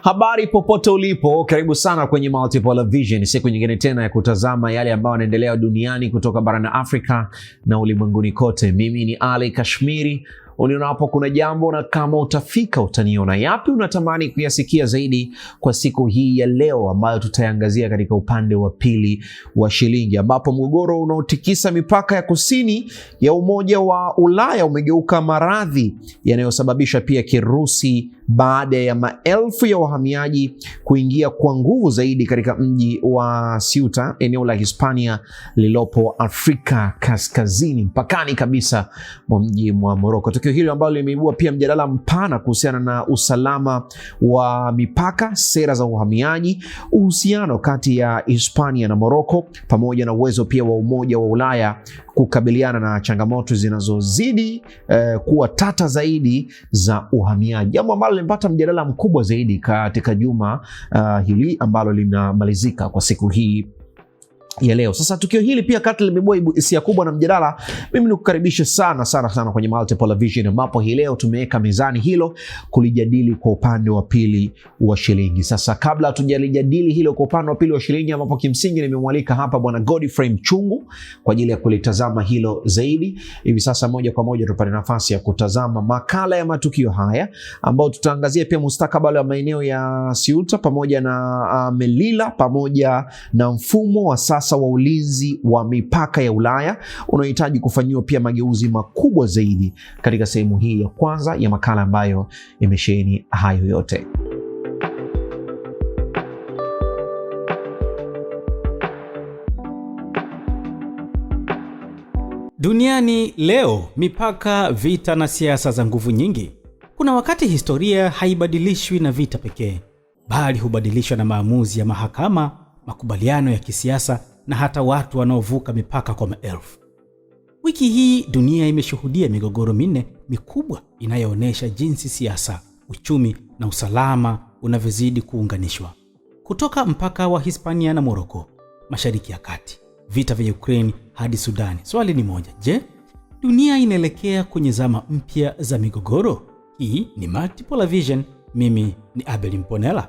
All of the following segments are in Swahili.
Habari popote ulipo, karibu sana kwenye Multipolar Vision, siku nyingine tena ya kutazama yale ambayo yanaendelea duniani kutoka barani Afrika na ulimwenguni kote. Mimi ni Ali Kashmiri. Unionapo kuna jambo na kama utafika utaniona. Yapi unatamani kuyasikia zaidi kwa siku hii ya leo, ambayo tutayangazia katika upande wa pili wa shilingi, ambapo mgogoro unaotikisa mipaka ya kusini ya Umoja wa Ulaya umegeuka maradhi yanayosababisha pia kirusi, baada ya maelfu ya wahamiaji kuingia kwa nguvu zaidi katika mji wa Ceuta, eneo la Hispania lilopo Afrika Kaskazini, mpakani kabisa mwa mji wa Morocco. Tukio hilo ambalo limeibua pia mjadala mpana kuhusiana na usalama wa mipaka, sera za uhamiaji, uhusiano kati ya Hispania na Morocco, pamoja na uwezo pia wa Umoja wa Ulaya kukabiliana na changamoto zinazozidi kuwa tata zaidi za uhamiaji, jambo ambalo limepata mjadala mkubwa zaidi katika juma hili ambalo linamalizika kwa siku hii ya leo. Sasa tukio hili pia kati limeibua hisia kubwa na mjadala. Mimi nikukaribisha sana kwenye Multipolar Vision, ambapo hii leo tumeweka mezani hilo kulijadili kwa upande wa pili wa shilingi. Sasa kabla hatujalijadili hilo kwa upande wa pili wa shilingi, ambapo kimsingi nimemwalika hapa bwana Godfrey Mchungu kwa ajili ya kulitazama hilo zaidi, hivi sasa moja kwa moja tupate nafasi ya kutazama makala ya matukio haya, ambao tutaangazia pia mustakabali wa maeneo ya Ceuta pamoja na Melilla, pamoja na mfumo wa sasa wa ulinzi wa mipaka ya Ulaya unaohitaji kufanyiwa pia mageuzi makubwa zaidi, katika sehemu hii ya kwanza ya makala ambayo imesheheni hayo yote. Duniani leo, mipaka, vita na siasa za nguvu nyingi. Kuna wakati historia haibadilishwi na vita pekee, bali hubadilishwa na maamuzi ya mahakama, makubaliano ya kisiasa na hata watu wanaovuka mipaka kwa maelfu. Wiki hii dunia imeshuhudia migogoro minne mikubwa inayoonyesha jinsi siasa, uchumi na usalama unavyozidi kuunganishwa. Kutoka mpaka wa Hispania na Morocco, Mashariki ya Kati, vita vya Ukraine hadi Sudani. Swali ni moja, je, dunia inaelekea kwenye zama mpya za migogoro? Hii ni Multipolar Vision. Mimi ni Abel Mponela.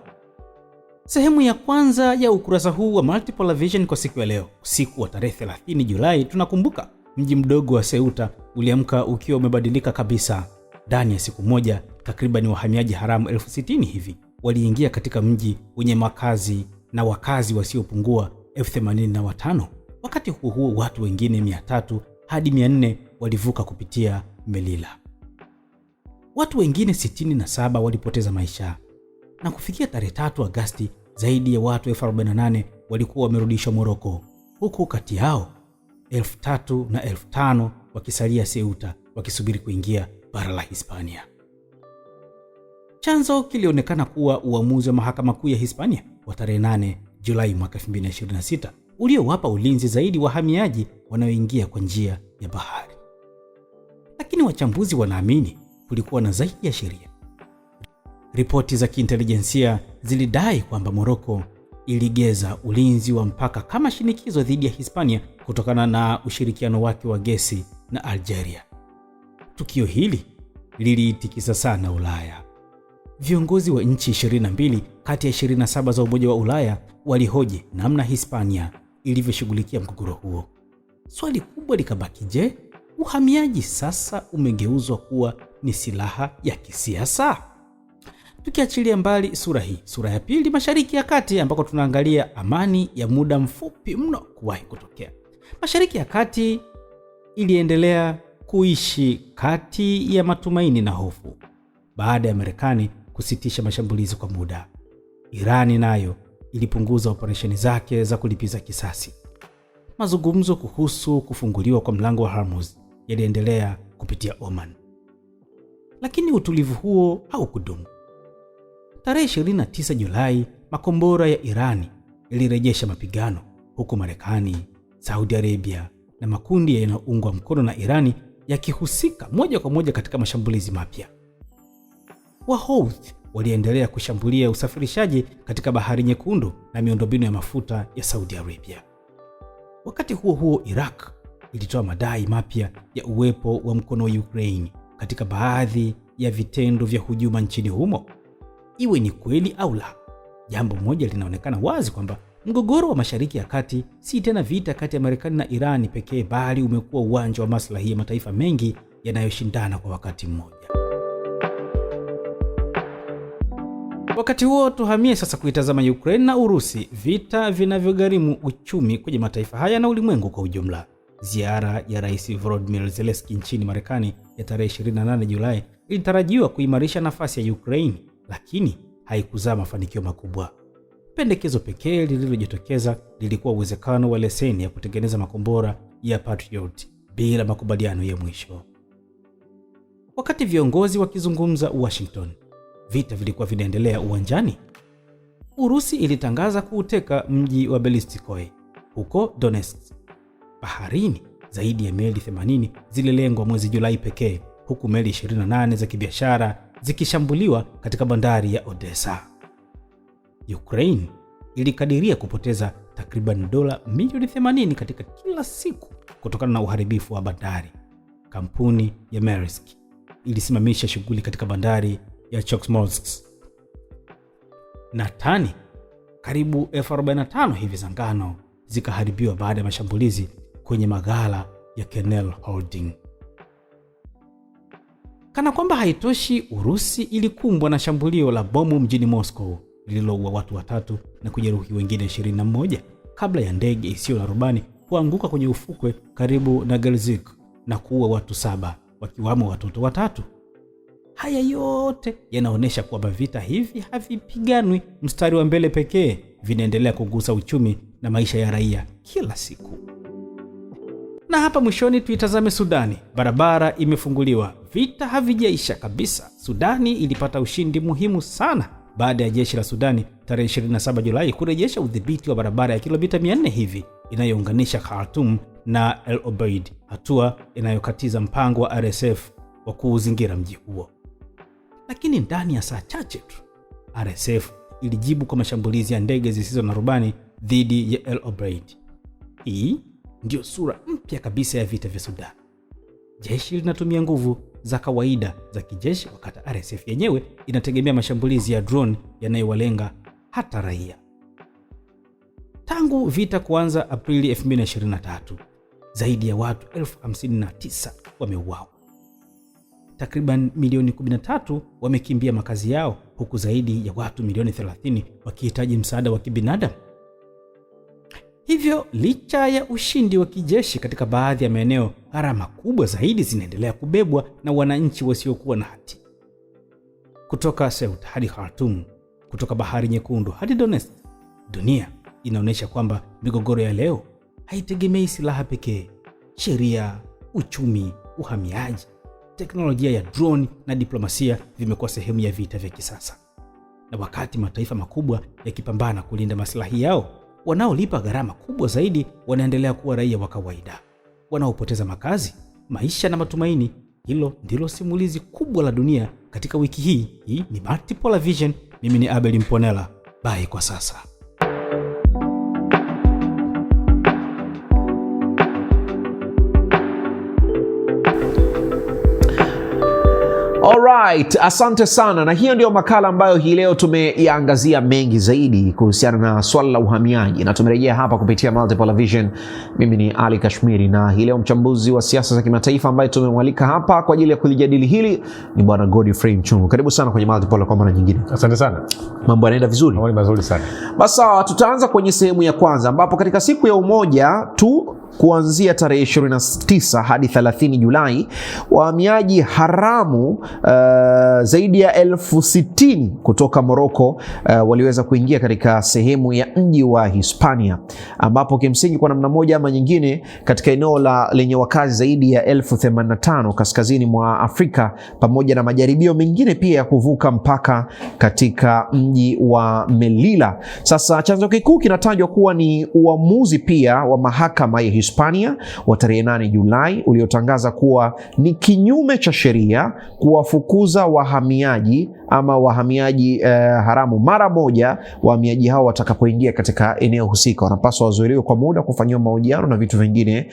Sehemu ya kwanza ya ukurasa huu wa Multipolar Vision kwa siku ya leo. Usiku wa tarehe 30 Julai, tunakumbuka mji mdogo wa Ceuta uliamka ukiwa umebadilika kabisa. Ndani ya siku moja, takriban wahamiaji haramu 60,000 hivi waliingia katika mji wenye makazi na wakazi wasiopungua 85,000. Wakati huo watu wengine 300 hadi 400 walivuka kupitia Melilla. Watu wengine 67 walipoteza maisha. Na kufikia tarehe 3 Agosti, zaidi ya watu 48,000 walikuwa wamerudishwa Morocco, huku kati yao 3,000 na 5,000 wakisalia Ceuta wakisubiri kuingia bara la Hispania. Chanzo kilionekana kuwa uamuzi wa mahakama kuu ya Hispania wa tarehe 8 Julai mwaka 2026 uliowapa ulinzi zaidi wahamiaji wanaoingia kwa njia ya bahari. Lakini wachambuzi wanaamini kulikuwa na zaidi ya sheria. Ripoti za kiintelijensia zilidai kwamba Morocco iligeza ulinzi wa mpaka kama shinikizo dhidi ya Hispania kutokana na ushirikiano wake wa gesi na Algeria. Tukio hili liliitikisa sana Ulaya. Viongozi wa nchi 22 kati ya 27 za Umoja wa Ulaya walihoji namna Hispania ilivyoshughulikia mgogoro huo. Swali kubwa likabaki, je, uhamiaji sasa umegeuzwa kuwa ni silaha ya kisiasa? Tukiachilia mbali sura ya pili, Mashariki ya Kati, ambako tunaangalia amani ya muda mfupi mno kuwahi kutokea. Mashariki ya Kati iliendelea kuishi kati ya matumaini na hofu baada ya Marekani kusitisha mashambulizi kwa muda. Irani nayo ilipunguza operesheni zake za kulipiza kisasi. Mazungumzo kuhusu kufunguliwa kwa mlango wa Hormuz yaliendelea kupitia Oman. Lakini utulivu huo haukudumu. Tarehe 29 Julai, makombora ya Irani yalirejesha mapigano, huku Marekani, Saudi Arabia na makundi yanayoungwa mkono na Irani yakihusika moja kwa moja katika mashambulizi mapya. Wahouthi waliendelea kushambulia usafirishaji katika Bahari Nyekundu na miundombinu ya mafuta ya Saudi Arabia. Wakati huo huo, Iraq ilitoa madai mapya ya uwepo wa mkono wa Ukraine katika baadhi ya vitendo vya hujuma nchini humo. iwe ni kweli au la. Jambo moja linaonekana wazi kwamba mgogoro wa Mashariki ya Kati si tena vita kati ya Marekani na Irani pekee, bali umekuwa uwanja wa maslahi ya mataifa mengi yanayoshindana kwa wakati mmoja. Wakati huo tuhamie sasa kuitazama Ukraine na Urusi, vita vinavyogharimu uchumi kwenye mataifa haya na ulimwengu kwa ujumla. Ziara ya Rais Volodymyr Zelensky nchini Marekani ya tarehe 28 Julai ilitarajiwa kuimarisha nafasi ya Ukraine, lakini haikuzaa mafanikio makubwa. Pendekezo pekee lililojitokeza lilikuwa uwezekano wa leseni ya kutengeneza makombora ya Patriot bila makubaliano ya mwisho. Wakati viongozi wakizungumza Washington, vita vilikuwa vinaendelea uwanjani. Urusi ilitangaza kuuteka mji wa Belistikoe huko Donetsk. Baharini, zaidi ya meli 80 zililengwa mwezi Julai pekee, huku meli 28 za kibiashara zikishambuliwa katika bandari ya Odessa. Ukraine ilikadiria kupoteza takriban dola milioni 80 katika kila siku kutokana na uharibifu wa bandari. Kampuni ya Maersk ilisimamisha shughuli katika bandari ya Chokmorsk. Na tani karibu 45 hivi za ngano zikaharibiwa baada ya mashambulizi kwenye maghala ya Kernel Holding. Kana kwamba haitoshi, Urusi ilikumbwa na shambulio la bomu mjini Moscow lililoua watu 3 na kujeruhi wengine 21 kabla ya ndege isiyo na rubani kuanguka kwenye ufukwe karibu na Gelzik na kuua watu 7 wakiwamo watoto 3. Haya yote yanaonyesha kwamba vita hivi havipiganwi mstari wa mbele pekee, vinaendelea kugusa uchumi na maisha ya raia kila siku. Na hapa mwishoni tuitazame Sudani. Barabara imefunguliwa, vita havijaisha kabisa. Sudani ilipata ushindi muhimu sana baada ya jeshi la Sudani tarehe 27 Julai kurejesha udhibiti wa barabara ya kilomita 400 hivi inayounganisha Khartoum na El Obeid, hatua inayokatiza mpango wa RSF wa kuuzingira mji huo. Lakini ndani ya saa chache tu, RSF ilijibu kwa mashambulizi ya ndege zisizo na rubani dhidi ya El Obeid. Hii ndio sura mpya kabisa ya vita vya Sudan. Jeshi linatumia nguvu za kawaida za kijeshi, wakati RSF yenyewe inategemea mashambulizi ya drone yanayowalenga hata raia. Tangu vita kuanza Aprili 2023, zaidi ya watu 59,000 wameuawa. Takriban milioni 13 wamekimbia makazi yao, huku zaidi ya watu milioni 30 wakihitaji msaada wa kibinadamu. Hivyo, licha ya ushindi wa kijeshi katika baadhi ya maeneo, gharama kubwa zaidi zinaendelea kubebwa na wananchi wasiokuwa na hatia. Kutoka Ceuta hadi Khartoum, kutoka Bahari Nyekundu hadi Donetsk, dunia inaonyesha kwamba migogoro ya leo haitegemei silaha pekee. Sheria, uchumi, uhamiaji, teknolojia ya drone na diplomasia vimekuwa sehemu ya vita vya kisasa. Na wakati mataifa makubwa yakipambana kulinda maslahi yao, wanaolipa gharama kubwa zaidi wanaendelea kuwa raia wa kawaida, wanaopoteza makazi, maisha na matumaini. Hilo ndilo simulizi kubwa la dunia katika wiki hii. Hii ni Multipolar Vision. Mimi ni Abel Mponela. Bye kwa sasa. Alright, asante sana. Na hiyo ndio makala ambayo hii leo tumeiangazia mengi zaidi kuhusiana na swala la uhamiaji, na tumerejea hapa kupitia Multipolar Vision. Mimi ni Ali Kashmiri, na hii leo mchambuzi wa siasa za kimataifa ambaye tumemwalika hapa kwa ajili ya kulijadili hili ni Bwana Godfrey Mchungu. Karibu sana kwenye Multipolar kwa mara nyingine. Asante sana. Mambo yanaenda vizuri? Mambo mazuri sana. Basi tutaanza kwenye sehemu ya kwanza, ambapo katika siku ya umoja tu kuanzia tarehe 29 hadi 30 Julai, wahamiaji haramu zaidi ya 60,000 kutoka Morocco waliweza kuingia katika sehemu ya mji wa Hispania, ambapo kimsingi kwa namna moja ama nyingine katika eneo lenye wakazi zaidi ya 85,000 kaskazini mwa Afrika, pamoja na majaribio mengine pia ya kuvuka mpaka katika mji wa Melilla. Sasa chanzo kikuu kinatajwa kuwa ni uamuzi pia wa mahakama ya Hispania wa tarehe 8 Julai uliotangaza kuwa ni kinyume cha sheria kuwafukuza wahamiaji ama wahamiaji haramu, mara moja wahamiaji hao watakapoingia katika eneo husika wanapaswa wazuiliwe kwa muda, kufanyiwa mahojiano na vitu vingine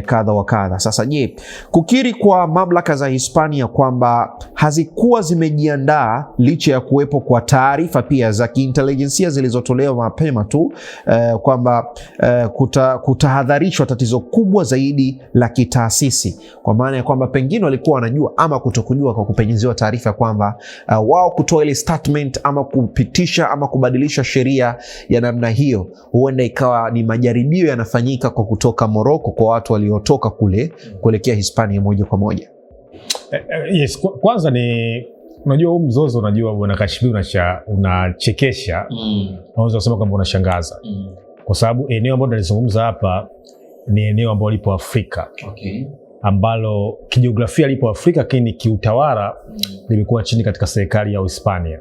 kadha wa kadha. Sasa je, kukiri kwa mamlaka za Hispania kwamba hazikuwa zimejiandaa licha ya kuwepo kwa taarifa pia za kiintelijensia zilizotolewa mapema tu kwamba kutahadharishwa tatizo kubwa zaidi la kitaasisi, kwa maana ya kwamba pengine walikuwa wanajua ama kutokujua kwa kupenyezewa taarifa kwamba wao kutoa ile statement ama kupitisha ama kubadilisha sheria ya namna hiyo, huenda ikawa ni majaribio yanafanyika kwa kutoka Morocco kwa watu waliotoka kule kuelekea Hispania moja kwa moja. Yes, kwanza ni unajua huu mzozo, unajua bwana Kashmiri unachekesha, unaweza kusema kwamba unashangaza, kwa sababu eneo ambalo tunalizungumza hapa ni eneo ambalo lipo Afrika, ambalo kijiografia lipo Afrika, lakini kiutawala lilikuwa chini katika serikali ya Hispania.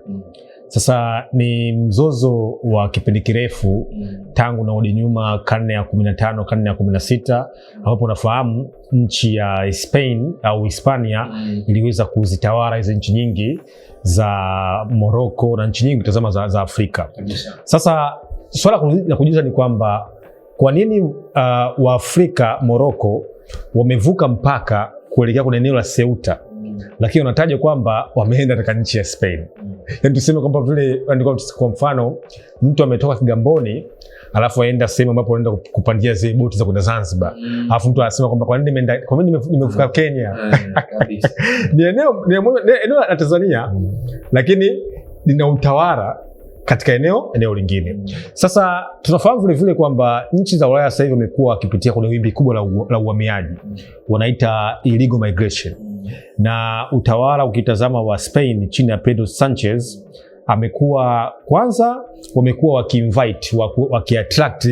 Sasa ni mzozo wa kipindi kirefu tangu narudi nyuma karne ya 15, karne ya 16, ambapo unafahamu nchi ya Spain au Hispania iliweza kuzitawala hizo nchi nyingi za Morocco na nchi nyingi tazama za Afrika. Sasa swala la kujiuliza ni kwamba kwa nini Waafrika Morocco wamevuka mpaka kuelekea kwenye eneo la Ceuta, lakini wanataja kwamba wameenda katika nchi ya Spain. Yaani tuseme kwamba vile kwa mfano mtu ametoka Kigamboni alafu aenda sehemu ambapo anaenda kupandia zile boti za kwenda Zanzibar. Alafu mtu anasema kwamba kwa nini nimevuka Kenya? Ni eneo la Tanzania lakini lina utawala katika eneo lingine. Sasa tunafahamu vile vile kwamba nchi za Ulaya sasa hivi wamekuwa wakipitia kwenye wimbi kubwa la uhamiaji, wanaita illegal migration. Na utawala ukitazama wa Spain chini ya Pedro Sanchez wamekuwa wakiinvite, wakiattract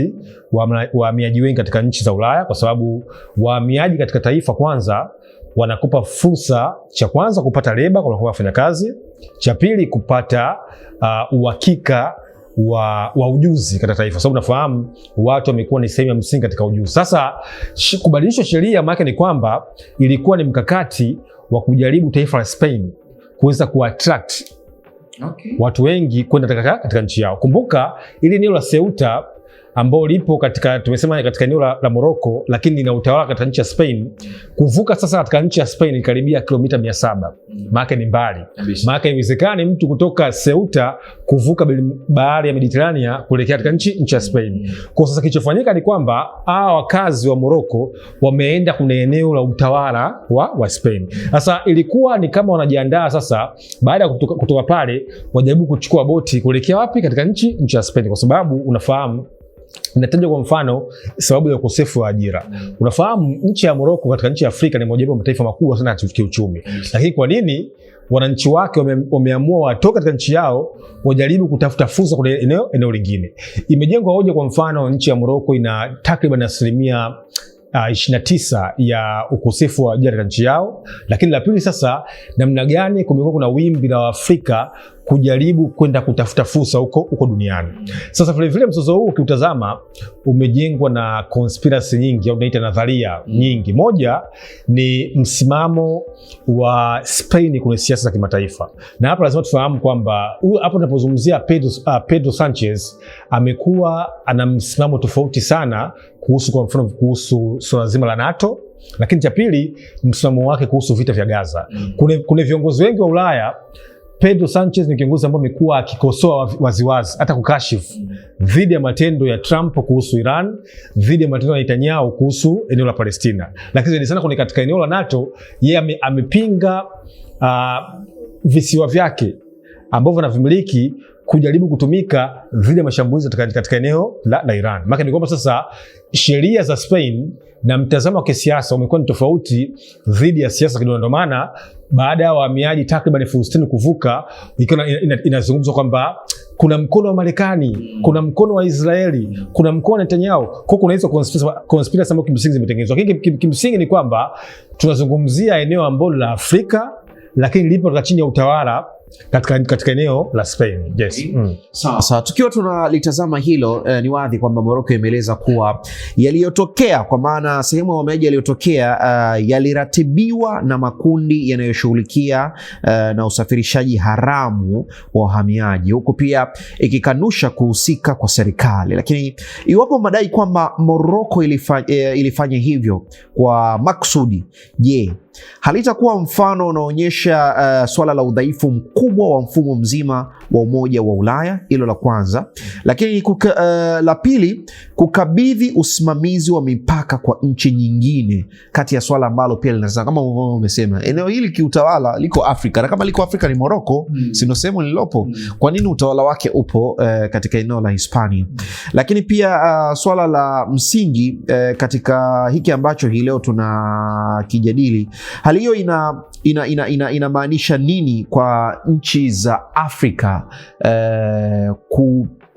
wahamiaji wengi katika nchi za Ulaya, kwa sababu wahamiaji katika taifa kwanza wanakupa fursa, cha kwanza kupata leba kwa wafanya kazi, cha pili kupata uhakika wa ujuzi katika taifa, sababu nafahamu watu wamekuwa ni sehemu ya msingi katika ujuzi. Sasa kubadilisha sheria maana ni kwamba ilikuwa ni mkakati wa kujaribu taifa la Spain kuweza kuattract watu wengi kwenda katika nchi yao. Kumbuka ili eneo la Ceuta ambao lipo tumesema katika eneo la Morocco, lakini lina utawala katika nchi ya Spain. Kuvuka sasa katika nchi ya Spain ni karibia kilomita 700. Maana ni mbali. Maana haiwezekani mtu kutoka Ceuta kuvuka bahari ya Mediterania kuelekea katika nchi ya Spain. Kwa sasa kilichofanyika ni kwamba wakazi wa Morocco wameenda kwenye eneo la utawala wa Spain. Sasa ilikuwa ni kama wanajiandaa sasa, baada ya kutoka pale wajaribu kuchukua boti kuelekea wapi? Katika nchi ya Spain, kwa sababu unafahamu nataja kwa mfano sababu ya ukosefu wa ajira. Unafahamu nchi ya Morocco katika nchi ya Afrika ni moja ya mataifa makubwa sana ya kiuchumi. Lakini kwa nini wananchi wake wameamua watoka katika nchi yao wajaribu kutafuta fursa kwenye eneo lingine? Imejengwa hoja, kwa mfano nchi ya Morocco ina takriban 29% ya ukosefu wa ajira katika nchi yao. Lakini la pili sasa, namna gani kumekuwa kuna wimbi la Afrika kujaribu kwenda kutafuta fursa huko duniani. Sasa vile vile mzozo huu ukiutazama umejengwa na conspiracy nyingi au tunaita nadharia nyingi. Moja ni msimamo wa Spain kwenye siasa za kimataifa. Na hapa lazima tufahamu kwamba hapo tunapozungumzia Pedro Sanchez amekuwa ana msimamo tofauti sana kuhusu swala zima la NATO, lakini cha pili msimamo wake kuhusu vita vya Gaza. Kuna viongozi wengi wa Ulaya, Pedro Sanchez ni kiongozi ambaye amekuwa akikosoa waziwazi hata kukashifu dhidi ya matendo ya Trump kuhusu Iran, dhidi ya matendo ya Netanyahu kuhusu eneo la Palestina. Lakini zaidi sana katika eneo la NATO, yeye amepinga visiwa vyake ambavyo anavimiliki kujaribu kutumika dhidi ya mashambulizi katika eneo la Iran. Maana ni kwamba sasa sheria za Spain na mtazamo wa kisiasa umekuwa ni tofauti dhidi ya siasa kidogo. Ndio maana baada ya wahamiaji takriban 60,000 kuvuka, inazungumzwa kwamba kuna mkono wa Marekani, kuna mkono wa Israeli, kuna mkono wa Netanyahu. Kwa kuna hizo conspiracy ambazo kimsingi zimetengenezwa. Kimsingi ni kwamba tunazungumzia eneo ambalo la Afrika, lakini lipo chini ya utawala katika eneo la Spain. Yes. Sasa tukiwa tunalitazama hilo, ni wazi kwamba Morocco imeeleza kuwa yaliyotokea, kwa maana sehemu ya uhamiaji yaliyotokea yaliratibiwa na makundi yanayoshughulikia na usafirishaji haramu wa wahamiaji, huku pia ikikanusha kuhusika kwa serikali. Lakini iwapo madai kwamba Morocco ilifanya hivyo kwa maksudi, je, halitakuwa mfano unaonyesha swala la udhaifu mkubwa wa mfumo mzima wa Umoja wa Ulaya? Hilo la kwanza. Lakini la pili, kukabidhi usimamizi wa mipaka kwa nchi nyingine, kati ya swala ambalo pia linasema kama umesema eneo hili kiutawala liko Afrika, na kama liko Afrika ni Morocco, si ndio sehemu lilopo. Kwa nini utawala wake upo katika eneo la Hispania? Lakini pia swala la msingi katika hiki ambacho hii leo tunakijadili, hali hiyo inamaanisha nini kwa nchi za Afrika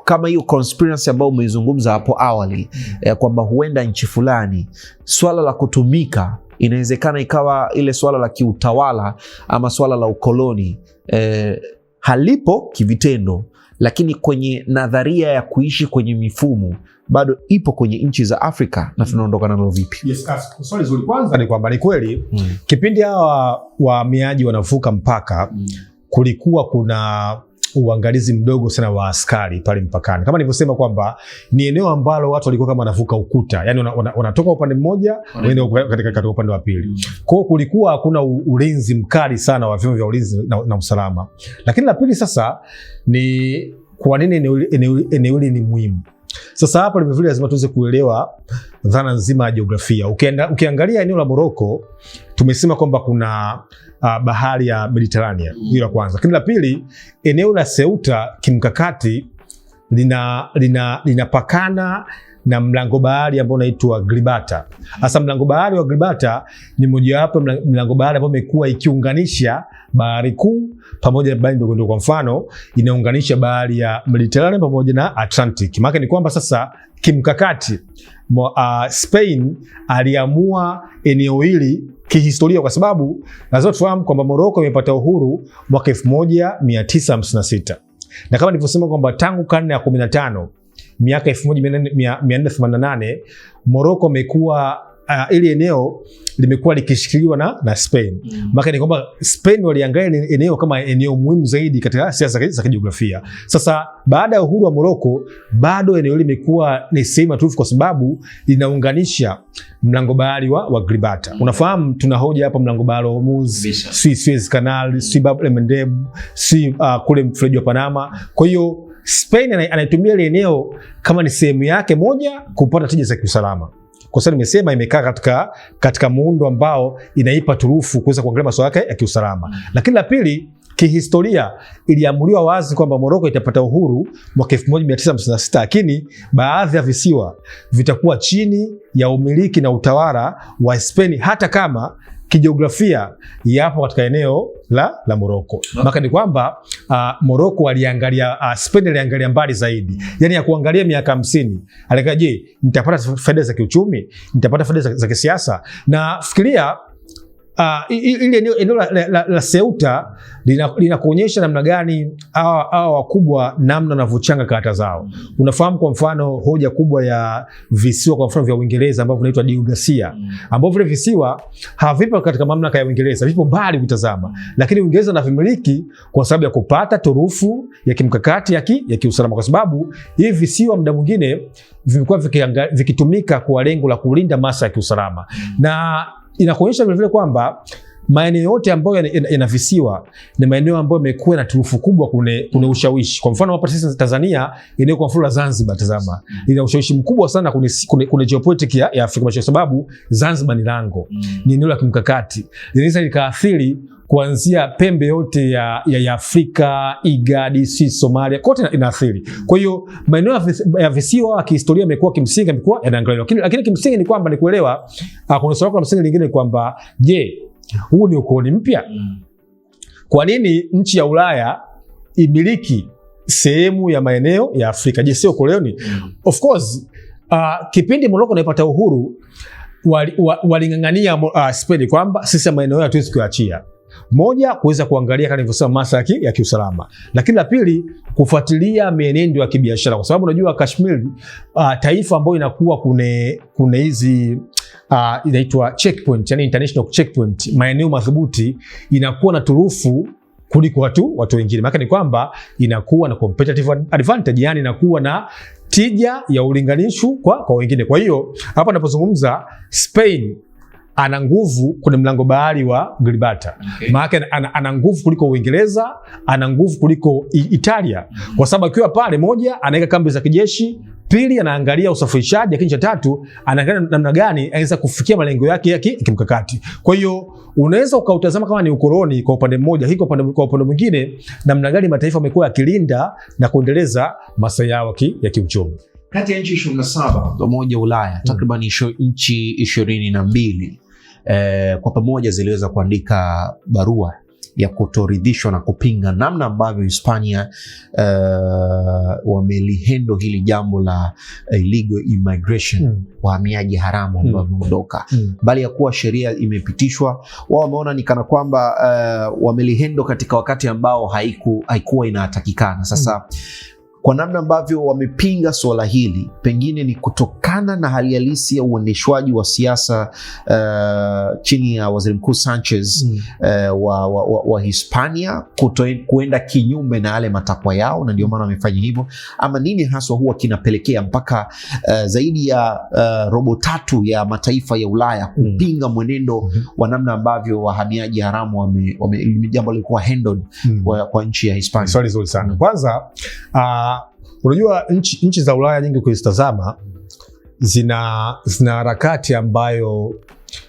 kama hiyo conspiracy ambayo umeizungumza hapo awali, kwamba huenda nchi fulani swala la kutumika inawezekana ikawa ile swala la kiutawala ama swala la ukoloni halipo kivitendo, lakini kwenye nadharia ya kuishi kwenye mifumo bado ipo kwenye nchi za Afrika, na tunaondoka nalo vipi? Yes, swali zuri. Kwanza ni kwamba ni kweli kipindi hawa wahamiaji wanavuka mpaka kulikuwa kuna uangalizi mdogo sana wa askari pale mpakani. Kama nilivyosema kwamba ni eneo ambalo watu walikuwa kama wanavuka ukuta, yani wanatoka upande mmoja waende katika upande wa pili. Kwa hiyo kulikuwa hakuna ulinzi mkali sana wa vyombo vya ulinzi na usalama. Lakini la pili sasa ni kwa nini eneo hili ni muhimu. Sasa hapa ni vile lazima tuweze kuelewa dhana nzima ya jiografia. Ukiangalia eneo la Morocco, tumesema kwamba kuna bahari ya Mediterania, hilo la kwanza. Lakini la pili, eneo la Ceuta kimkakati linapakana na mlango bahari ambao unaitwa Gibraltar. Hasa mlango bahari wa Gibraltar ni mojawapo mlango bahari ambao imekuwa ikiunganisha bahari kuu pamoja na bahari ndogo ndogo. Kwa mfano, inaunganisha bahari ya Mediterania pamoja na Atlantic. Maana ni kwamba sasa kimkakati Spain aliamua eneo hili kihistoria, kwa sababu lazima tufahamu kwamba Morocco imepata uhuru mwaka 1956. Na kama nilivyosema kwamba tangu karne ya 15 miaka 1488 Morocco imekuwa ili eneo limekuwa likishikiliwa na Spain. Maana ni kwamba Spain waliangalia eneo kama eneo muhimu zaidi katika siasa za kijiografia. Sasa baada ya uhuru wa Morocco, bado eneo hili limekuwa ni sehemu tulivu, kwa sababu linaunganisha mlango bahari wa Gibraltar. Unafahamu tuna hoja hapa mlango bahari wa Hormuz, Suez Canal, Bab el Mandeb, kule mfereji wa Panama. Kwa hiyo Spain anaitumia ile eneo kama ni sehemu yake moja kupata tija za kiusalama. Kwa sababu nimesema imekaa katika muundo ambao inaipa turufu kuweza kuangalia masuala yake ya kiusalama. Lakini la pili, kihistoria iliamuliwa wazi kwamba Morocco itapata uhuru mwaka 1956, lakini baadhi ya visiwa vitakuwa chini ya umiliki na utawala wa Spain, hata kama kijiografia yapo katika eneo la Morocco. Maana ni kwamba Morocco aliangalia, Spain aliangalia mbali zaidi. Yani ya kuangalia miaka 50. Alika, je, nitapata faida za kiuchumi? Nitapata faida za kisiasa? Na fikiria ile eneo la Ceuta linakuonyesha namna gani hawa wakubwa namna wanavyochanga karata zao. Unafahamu kwa mfano hoja kubwa ya visiwa kwa mfano vya Uingereza ambavyo vinaitwa Diu Garcia, ambavyo vile visiwa havipo katika mamlaka ya Uingereza, vipo mbali ukitazama, lakini Uingereza inavimiliki kwa sababu ya kupata turufu ya kimkakati ya kiusalama, kwa sababu hivi visiwa muda mwingine vimekuwa vikitumika kwa lengo la kulinda masuala ya kiusalama. Na inakuonyesha vile vile kwamba maeneo yote ambayo yana visiwa ni maeneo ambayo yamekuwa na turufu kubwa kuna ushawishi. Kwa mfano hapa sisi Tanzania, eneo kwa mfano la Zanzibar, tazama, lina ushawishi mkubwa sana kuna geopolitics ya Afrika Mashariki, sababu Zanzibar ni lango, ni eneo la kimkakati, linaweza likaathiri kuanzia pembe yote ya Afrika, IGAD, Somalia, kote inaathiri. Kwa hiyo maeneo ya visiwa kihistoria yamekuwa kimsingi yamekuwa yanaangaliwa. Lakini kimsingi ni kwamba ni kuelewa kuna swali la msingi lingine kwamba je, huu ni ukoloni mpya? Kwa nini nchi ya Ulaya imiliki sehemu ya maeneo ya Afrika? Je, sio ukoloni? Of course, kipindi Morocco inapata uhuru walingangania Spain kwamba sisi maeneo yetu hatuwezi kuachia. Moja, kuweza kuangalia kama nilivyosema masuala ya kiusalama, lakini la pili kufuatilia mienendo ya kibiashara, kwa sababu unajua Kashmir taifa ambayo inakuwa kuna hizi inaitwa checkpoint, yani international checkpoint, maeneo madhubuti, inakuwa na turufu kuliko watu wengine. Maana ni kwamba inakuwa na competitive advantage, yani inakuwa na tija ya ulinganisho kwa wengine. Kwa hiyo hapa ninapozungumza Spain ana nguvu kwenye mlango bahari wa Gibraltar. Okay. Maana ana nguvu kuliko Uingereza, ana nguvu kuliko Italia. Kwa sababu akiwa pale, moja, anaweka kambi za kijeshi, pili, anaangalia usafirishaji, lakini cha tatu, anaangalia namna gani anaweza kufikia malengo yake ya kimkakati. Kwa hiyo unaweza ukautazama kama ni ukoloni kwa upande mmoja, hiko kwa upande mwingine namna gani mataifa yamekuwa yakilinda na kuendeleza maslahi yao ya kiuchumi. Kati ya nchi 27 za Umoja wa Ulaya, takriban nchi 22 kwa pamoja ziliweza kuandika barua ya kutoridhishwa na kupinga namna ambavyo Hispania wamelihendo hili jambo la illegal immigration, wahamiaji haramu ambao wameondoka. Bali ya kuwa sheria imepitishwa, wao wameona ni kana kwamba wamelihendo katika wakati ambao haikuwa inatakikana. Sasa kwa namna ambavyo wamepinga suala hili, pengine ni kutokana na hali halisi ya uendeshwaji wa siasa chini ya Waziri Mkuu Sanchez wa Hispania kuenda kinyume na yale matakwa yao, na ndio maana wamefanya hivyo, ama nini haswa huwa kinapelekea mpaka zaidi ya robo tatu ya mataifa ya Ulaya kupinga mwenendo wa namna ambavyo wahamiaji haramu jambo lilikuwa handled kwa nchi ya Hispania? Swali zuri sana. Kwanza unajua nchi za Ulaya nyingi ukizitazama zina harakati ambayo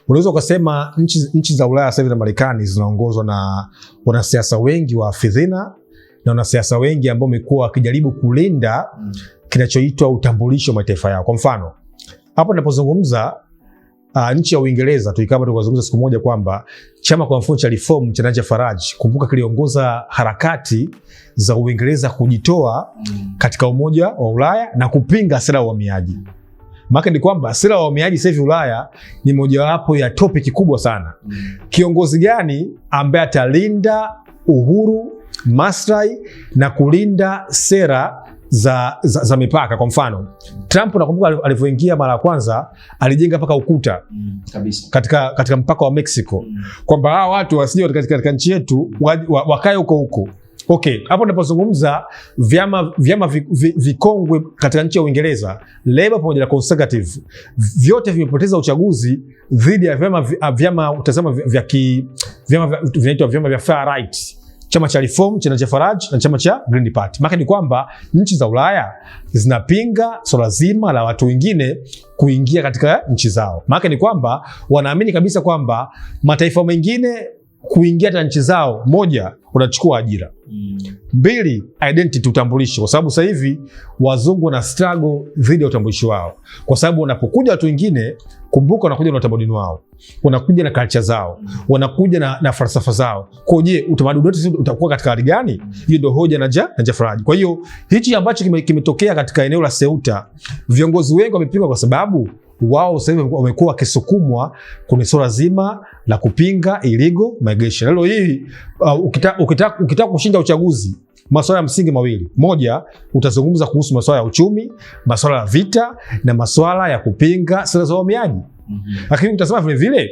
unaweza ukasema nchi za Ulaya sasa hivi na Marekani zinaongozwa na wanasiasa wengi wa fidhina na wanasiasa wengi ambao wamekuwa wakijaribu kulinda kinachoitwa utambulisho wa mataifa yao. Kwa mfano, hapo ninapozungumza nchi ya Uingereza, tukazungumza siku moja kwamba chama kwa mfano cha Reform cha Nigel Farage, kumbuka kiliongoza harakati za Uingereza kujitoa katika Umoja wa Ulaya na kupinga sera ya uhamiaji. Maana ni kwamba sera ya uhamiaji sasa hivi Ulaya ni mojawapo ya topic kubwa sana. Kiongozi gani ambaye atalinda uhuru, maslahi na kulinda sera za mipaka? Kwa mfano, Trump nakumbuka alivyoingia mara ya kwanza alijenga mpaka ukuta kabisa katika mpaka wa Mexico, kwamba hawa watu wasije katika nchi yetu wakae huko. Okay, hapo ninapozungumza vyama vikongwe katika nchi ya Uingereza, Labour pamoja na Conservative, vyote vimepoteza uchaguzi dhidi ya vyama utazama vinaitwa vyama vya far right, chama cha Reform cha Nigel Farage na chama cha Green Party. Maana ni kwamba nchi za Ulaya zinapinga swala zima la watu wengine kuingia katika nchi zao. Maana ni kwamba wanaamini kabisa kwamba mataifa mengine kuingia katika nchi zao, moja, unachukua ajira. Mbili, identity, utambulisho. Kwa sababu sasa hivi wazungu na struggle dhidi ya utambulisho wao. Kwa sababu wanapokuja watu wengine, kumbuka wanakuja na utamaduni wao, wanakuja na culture zao, wanakuja na falsafa zao. Kwa je, utamaduni wetu utakuwa katika hali gani? Hiyo ndio hoja na Farage. Kwa hiyo hichi ambacho kimetokea katika eneo la Ceuta, viongozi wengi wamepinga kwa sababu wao sasa hivi wamekuwa wakisukumwa kwenye swala zima la kupinga illegal migration. Leo hii ukitaka kushinda uchaguzi, masuala ya msingi mawili. Moja, utazungumza kuhusu masuala ya uchumi, masuala ya vita na masuala ya kupinga sera za uhamiaji. Lakini utasema vile vile,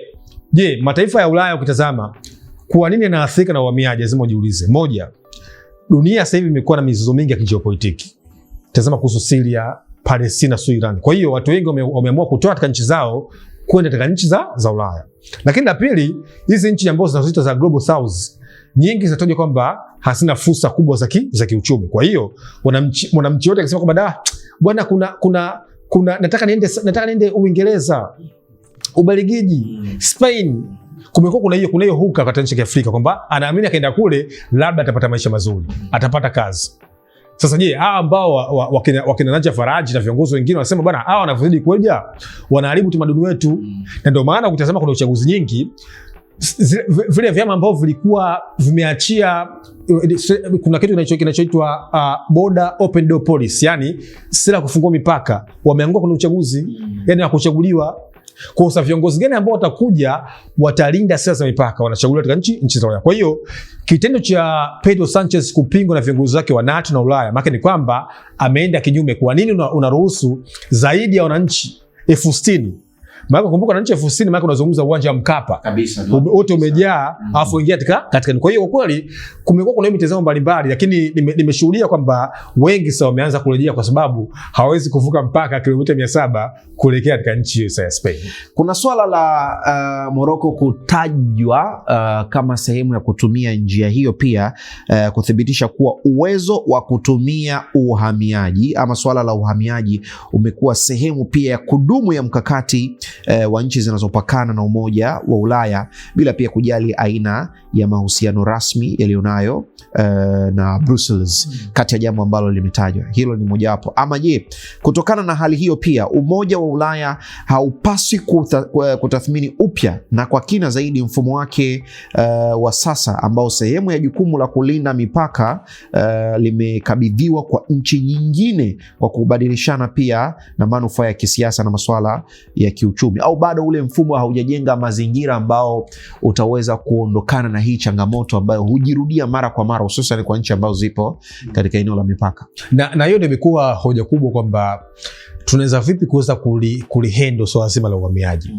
je, mataifa ya Ulaya ukitazama kwa nini yanaathirika na uhamiaji? Lazima ujiulize. Moja, dunia sasa hivi imekuwa na mizozo mingi ya kijiopolitiki. Tazama kuhusu Syria, Palestina, Iran. Kwa hiyo watu wengi wameamua kutoa katika nchi zao kwenda katika nchi za Ulaya. Lakini la pili, hizi nchi ambazo zinazoitwa za Global South, nyingi zinatajwa kwamba hazina fursa kubwa za kiuchumi. Kwa hiyo mwananchi yote akisema kwamba bwana kuna nataka niende Uingereza, Ubelgiji, Spain, kumekuwa kuna hiyo huka katika nchi ya Afrika kwamba anaamini akaenda kule labda atapata maisha mazuri, atapata kazi. Sasa je, hawa ambao wakina Nigel Farage na viongozi wengine wanasema bwana, hawa wanavyozidi kuja wanaharibu utamaduni wetu. Na ndio maana ukitazama kuna uchaguzi nyingi, vile vyama ambavyo vilikuwa vimeachia, kuna kitu kinachoitwa border open door policy, yani sera kufungua mipaka, wameangua kwenye uchaguzi, yani hakuchaguliwa. Kwa sababu viongozi gani ambao watakuja watalinda sera za mipaka wanachaguliwa katika nchi za Ulaya. Kwa hiyo kitendo cha Pedro Sanchez kupingwa na viongozi wake wa NATO na Ulaya, maana ni kwamba ameenda kinyume. Kwa nini unaruhusu zaidi ya wananchi 60,000? Maana kumbuka wananchi 60,000, maana unazungumza uwanja wa Mkapa kabisa wote umejaa, alafu ingia katika. Kwa hiyo kwa kweli kumekuwa kuna mitazamo mbalimbali, lakini nimeshuhudia kwamba wengi sasa wameanza kurejea kwa sababu hawawezi kuvuka mpaka kilomita 700 kuelekea katika nchi ya Spain. Kuna swala la Morocco kutajwa kama sehemu ya kutumia njia hiyo pia kuthibitisha kuwa uwezo wa kutumia uhamiaji ama swala la uhamiaji umekuwa sehemu pia ya kudumu ya mkakati wa nchi zinazopakana na Umoja wa Ulaya bila pia kujali aina ya mahusiano rasmi yaliyonayo na Brussels, kati ya jambo ambalo limetajwa. Hilo ni mojawapo. Ama je, kutokana na hali hiyo pia Umoja wa Ulaya haupaswi kutathmini upya na kwa kina zaidi mfumo wake wa sasa ambao sehemu ya jukumu la kulinda mipaka limekabidhiwa kwa nchi nyingine kwa kubadilishana pia na manufaa ya kisiasa na masuala ya kiuchumi, au bado ule mfumo haujajenga mazingira ambao utaweza kuondokana na hii changamoto ambayo hujirudia mara kwa mara, hususan kwa nchi ambazo zipo katika eneo la mipaka? Na hiyo ndio imekuwa hoja kubwa kwamba tunaweza vipi kuweza kulihandle swala zima la uhamiaji.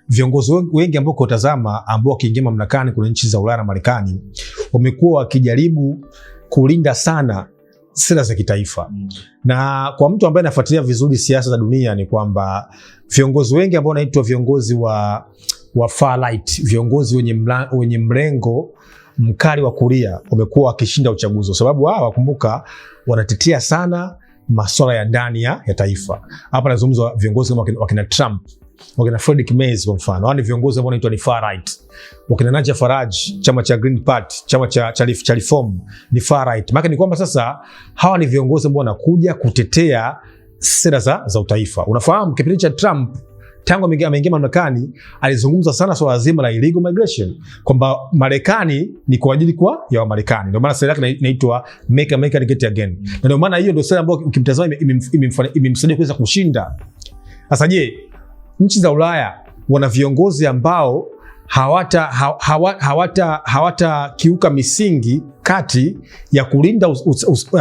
Viongozi wengi ambao kutazama ambao wakiingia mamlakani kuna nchi za Ulaya na Marekani wamekuwa wakijaribu kulinda sana sera za kitaifa. Na kwa mtu ambaye anafuatilia vizuri siasa za dunia ni kwamba viongozi wengi ambao wanaitwa viongozi wa far right, viongozi wenye mrengo mkali wa kulia wamekuwa wakishinda uchaguzi kwa sababu wao, wakumbuka, wanatetea sana masuala ya ndani ya taifa. Hapa nazungumza viongozi kama wakina Trump, wakina Friedrich Merz kwa mfano. Hao ni viongozi ambao wanaitwa ni far right. Wakina Najat Faraj, chama cha Green Party, chama cha Reform ni far right. Maana ni kwamba sasa hawa ni viongozi ambao wanakuja kutetea sera za utaifa. Unafahamu kipindi cha Trump tangu ameingia mamlakani alizungumza sana swala zima la illegal migration, kwamba Marekani ni kwa ajili ya Wamarekani. Ndio maana sera yake inaitwa Make America Great Again. Na ndio maana hiyo ndio sera ambayo ukimtazama imemsaidia kuweza kushinda. Sasa je, nchi za Ulaya wana viongozi ambao hawata kiuka misingi kati ya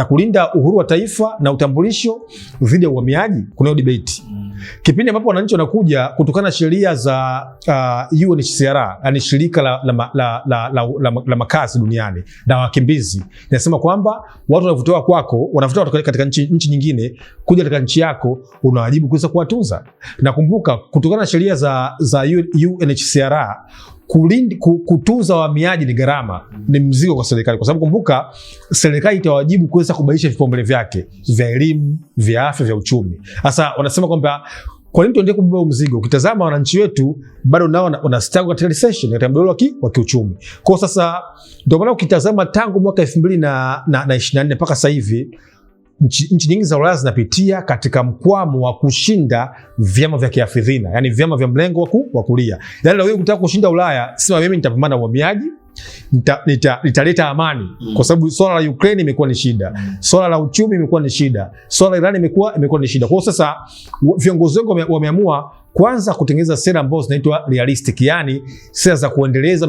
kulinda uhuru wa taifa na utambulisho dhidi ya uhamiaji? Kuna hiyo debate. Kipindi ambapo wananchi wanakuja kutokana na sheria za UNHCR, yani shirika la makazi duniani na wakimbizi, inasema kwamba watu wanavutoa kwako, wanavutoa katika nchi nyingine kuja katika nchi yako, unawajibu kuweza kuwatunza. Nakumbuka kutokana na sheria za UNHCR kutunza wahamiaji ni gharama, ni mzigo kwa serikali, kwa sababu kumbuka serikali itawajibu kuweza kubadilisha vipaumbele vyake vya elimu, vya afya, vya uchumi. Sasa wanasema kwamba kwa nini tuendelee kubeba mzigo? Ukitazama wananchi wetu bado nao wanastagu katika recession, katika mdororo wa kiuchumi. Kwa sasa ndio maana ukitazama tangu mwaka 2024 mpaka sasa hivi nchi nyingi za Ulaya zinapitia katika mkwamo wa kushinda vyama vya kiafidhina, yani vyama vya mlengo wa kulia. Yani leo ukitaka kushinda Ulaya, sema mimi nitapambana na uhamiaji, nitaleta amani, kwa sababu swala la Ukraine imekuwa ni shida, swala la uchumi imekuwa ni shida, swala la Iran imekuwa ni shida. Kwa hiyo sasa viongozi wengi wameamua kwanza kutengeneza sera ambazo zinaitwa realistic, yani sera za kuendeleza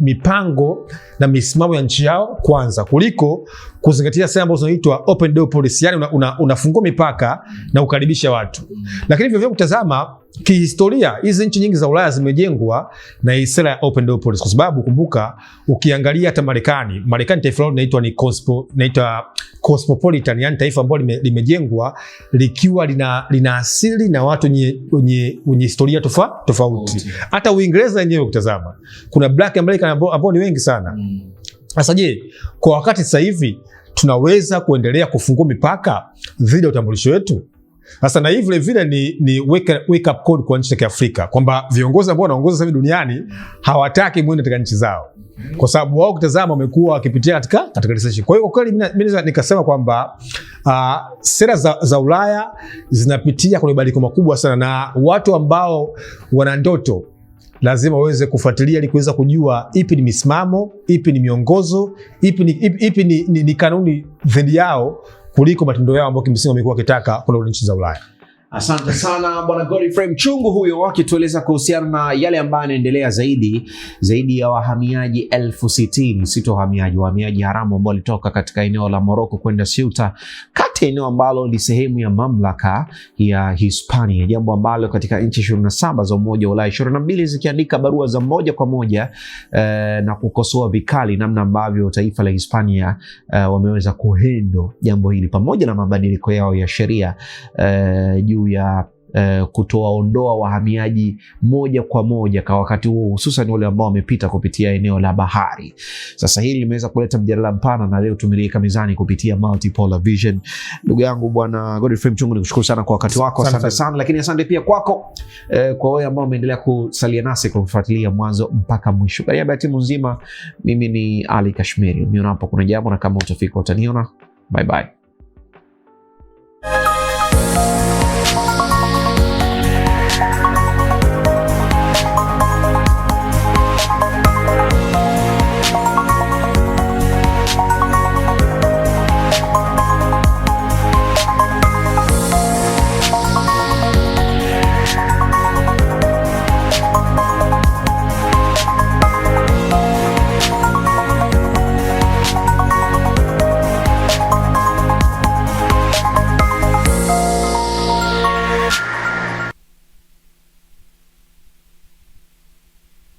mipango na misimamo ya nchi yao kwanza, kuliko kuzingatia sera ambazo zinaitwa open door policy, yani unafungua mipaka na ukaribisha watu. Lakini vivyo kutazama kihistoria, hizi nchi nyingi za Ulaya zimejengwa na hii sera ya open door policy, kwa sababu kumbuka, ukiangalia hata Marekani taifa lao linaitwa cosmopolitan, yani taifa ambalo limejengwa likiwa lina asili na watu wenye historia tofauti. Hata Uingereza yenyewe ukitazama kuna black American ambao ni wengi sana. Sasa je, kwa wakati sasa hivi tunaweza kuendelea kufungua mipaka dhidi ya utambulisho wetu? Sasa na hivi vile vile ni wake up call kwa nchi za Kiafrika, kwamba viongozi ambao wanaongoza sasa duniani hawataki muende katika nchi zao, kwa sababu wao kutazama wamekuwa wakipitia katika recession. Kwa hiyo kwa kweli mimi nikasema kwamba sera za Ulaya zinapitia kwenye mabadiliko makubwa sana, na watu ambao wana ndoto lazima waweze kufuatilia ili kuweza kujua ipi ni misimamo, ipi ni miongozo, ipi ni kanuni dhidi yao kuliko matendo yao ambayo kimsingi wamekuwa wakitaka kuna nchi za Ulaya. Asante sana Bwana Godfrey Mchungu huyo akitueleza kuhusiana na yale ambayo yanaendelea zaidi ya wahamiaji 60,000 sito wahamiaji haramu ambao walitoka katika eneo la Morocco kwenda Ceuta, kati eneo ambalo ni sehemu ya mamlaka ya Hispania, jambo ambalo katika nchi 27 za Umoja wa Ulaya 22 zikiandika barua za moja kwa moja na kukosoa vikali namna ambavyo taifa la Hispania wameweza kuhendo jambo hili pamoja na mabadiliko yao ya sheria juu ya kutowaondoa wahamiaji moja kwa moja kwa wakati huo, hususan wale ambao wamepita kupitia eneo la bahari. Sasa hili limeweza kuleta mjadala mpana na leo tumeliweka mezani kupitia Multipolar Vision. Ndugu yangu Bwana Godfrey Mchungu, nikushukuru sana kwa wakati wako. Asante sana, lakini asante pia kwako kwa wale ambao umeendelea kusalia nasi kwa kufuatilia mwanzo mpaka mwisho. Kwa niaba ya timu nzima, mimi ni Ali Kashmiri. Uniona hapo kuna jambo na kama utafika utaniona. Bye bye.